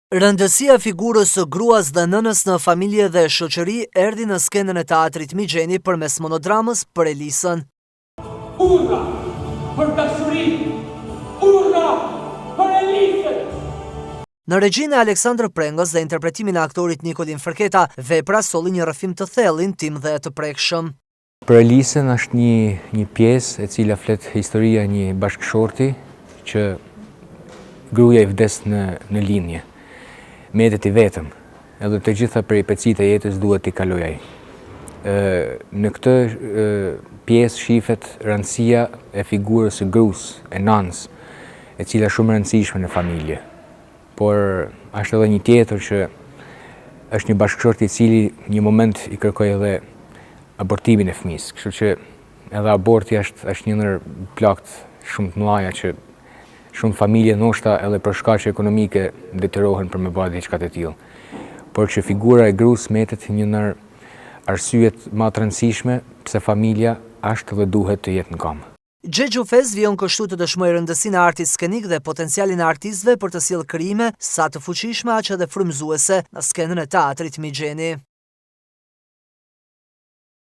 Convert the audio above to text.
Rëndësia figurës së gruas dhe nënës në familje dhe shoqëri erdhi në skenën e teatrit Migjeni përmes monodramës për Elisën. Urra për dashurinë! Urra për Elisën! Në regjinë e Aleksandër Prengës dhe interpretimin e aktorit Nikolin Fërketa, vepra solli një rrëfim të thellë, intim dhe të prekshëm. Për Elisën është një pjesë e cila flet historia një bashkëshorti që gruaja i vdes në linje. Mjetet i vetëm, edhe të gjitha peripecitë e jetës duhet t'i kaloj ai. Në këtë pjesë shifet rëndësia e figurës së gruas, e nanës, e cila shumë e rëndësishme në familje. Por është edhe një tjetër që është një bashkëshort i cili një moment i kërkoi edhe abortimin e fëmisë, kështu që edhe aborti është një ndër plagët shumë të mëdha që shumë familje ndoshta edhe për shkaqe ekonomike detyrohen për me bërë diçka të tillë. Por që figura e gruas mbetet një ndër arsyet më të rëndësishme pse familja është dhe duhet të jetë në kam. Xhexhu Fez vijon kështu të dëshmojë rëndësinë e artit skenik dhe potencialin e artistëve për të sjellë krijime sa të fuqishme aq edhe frymëzuese në skenën e teatrit Migjeni.